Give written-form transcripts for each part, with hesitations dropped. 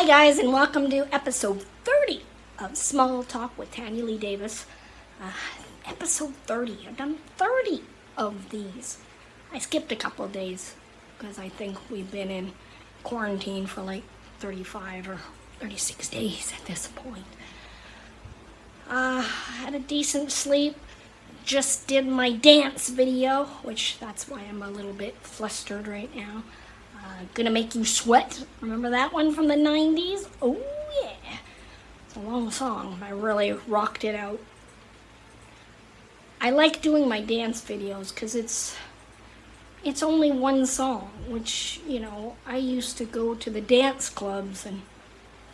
Hi guys, and welcome to episode 30 of Small Talk with Tanyalee Davis. Episode 30. I've done 30 of these. I skipped a couple of days because I think we've been in quarantine for like 35 or 36 days at this point. Had a decent sleep. Just did my dance video, which that's why I'm a little bit flustered right now. Gonna Make You Sweat. Remember that one from the 90s? Oh yeah. It's a long song. I really rocked it out. I like doing my dance videos because it's only one song, which, you know, I used to go to the dance clubs and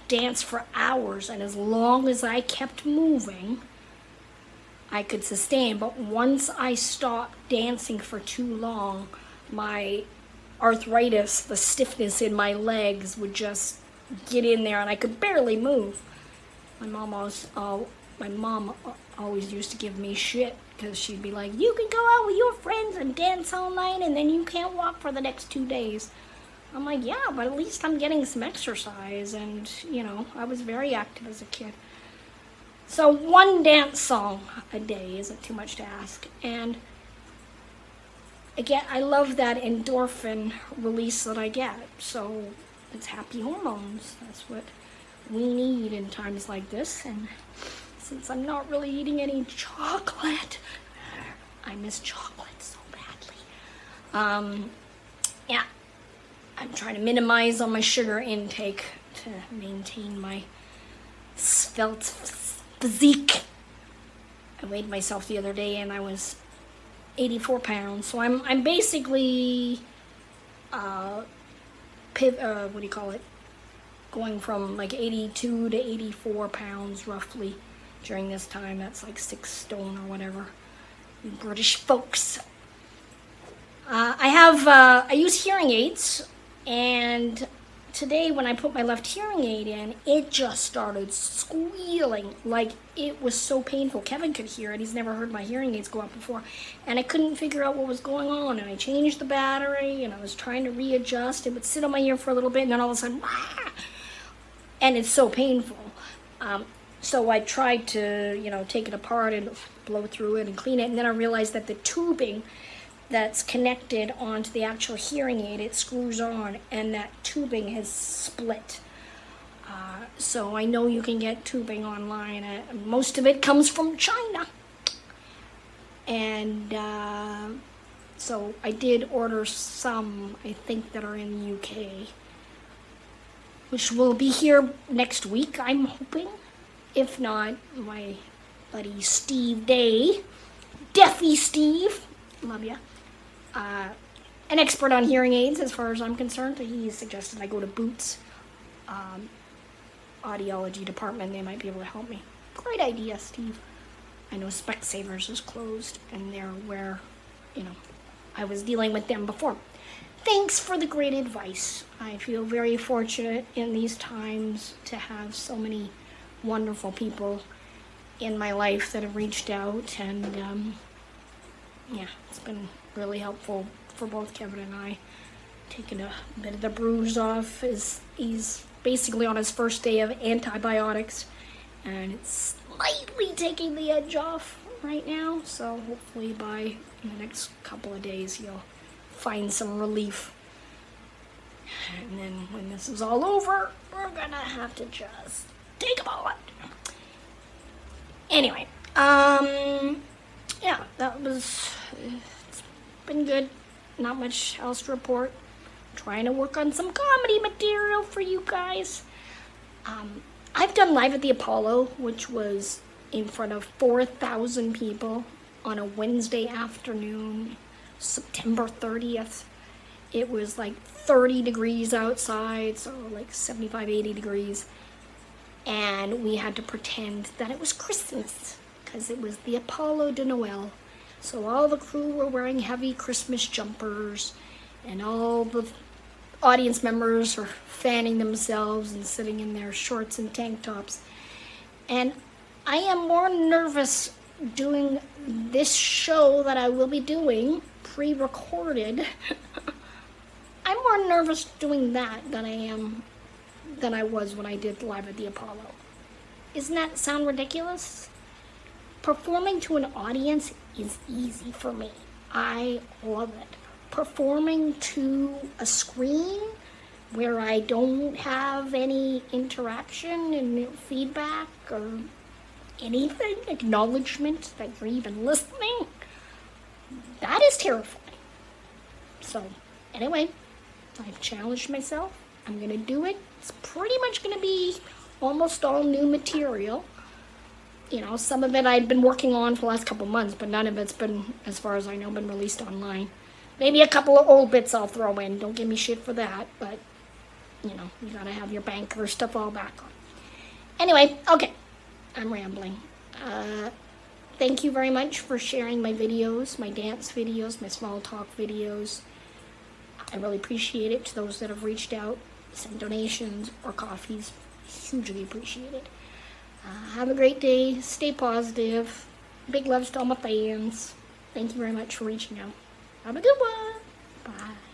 dance for hours, and as long as I kept moving, I could sustain. But once I stopped dancing for too long, my arthritis, the stiffness in my legs would just get in there and I could barely move. My mom always used to give me shit because she'd be like, you can go out with your friends and dance all night and then you can't walk for the next 2 days. I'm like, yeah, but at least I'm getting some exercise, and, you know, I was very active as a kid. So one dance song a day isn't too much to ask. And again, I love that endorphin release that I get. So it's happy hormones. That's what we need in times like this. And since I'm not really eating any chocolate, I miss chocolate so badly. Yeah, I'm trying to minimize on my sugar intake to maintain my svelte physique. I weighed myself the other day and I was 84 pounds, so I'm basically going from like 82 to 84 pounds roughly during this time. That's like 6 stone or whatever, you British folks. I use hearing aids, and today when I put my left hearing aid in, it just started squealing like it was so painful. Kevin could hear it. He's never heard my hearing aids go out before, and I couldn't figure out what was going on. And I changed the battery, and I was trying to readjust. It would sit on my ear for a little bit, and then all of a sudden, and it's so painful. So I tried to, you know, take it apart and blow through it and clean it, and then I realized that the tubing that's connected onto the actual hearing aid, it screws on, and that tubing has split. So I know you can get tubing online. Most of it comes from China. And so I did order some, I think, that are in the UK, which will be here next week, I'm hoping. If not, my buddy Steve Day, Deafy Steve, love ya, an expert on hearing aids as far as I'm concerned. He suggested I go to Boots audiology department. They might be able to help me. Great idea, Steve. I know Specsavers is closed, and they're where, you know, I was dealing with them before. Thanks for the great advice. I feel very fortunate in these times to have so many wonderful people in my life that have reached out, and yeah, it's been really helpful for both Kevin and I. Taking a bit of the bruise off. He's basically on his first day of antibiotics, and it's slightly taking the edge off right now. So hopefully by the next couple of days he'll find some relief. And then when this is all over, we're gonna have to just take a bullet. Anyway, yeah, it's been good. Not much else to report. Trying to work on some comedy material for you guys. I've done Live at the Apollo, which was in front of 4,000 people on a Wednesday afternoon, September 30th. It was like 30 degrees outside, so like 75, 80 degrees. And we had to pretend that it was Christmas because it was the Apollo de Noël. So all the crew were wearing heavy Christmas jumpers, and all the audience members are fanning themselves and sitting in their shorts and tank tops. And I am more nervous doing this show that I will be doing, pre-recorded. I'm more nervous doing that than I am than I was when I did Live at the Apollo. Doesn't that sound ridiculous? Performing to an audience is easy for me. I love it. Performing to a screen where I don't have any interaction and feedback or anything, acknowledgement that you're even listening, that is terrifying. So, anyway, I've challenged myself. I'm going to do it. It's pretty much going to be almost all new material. You know, some of it I'd been working on for the last couple months, but none of it's been, as far as I know, been released online. Maybe a couple of old bits I'll throw in. Don't give me shit for that, but, you know, you gotta have your banker to fall back on. Anyway, okay, I'm rambling. Thank you very much for sharing my videos, my dance videos, my small talk videos. I really appreciate it. To those that have reached out, sent donations or coffees, hugely appreciate it. Have a great day. Stay positive. Big loves to all my fans. Thank you very much for reaching out. Have a good one. Bye.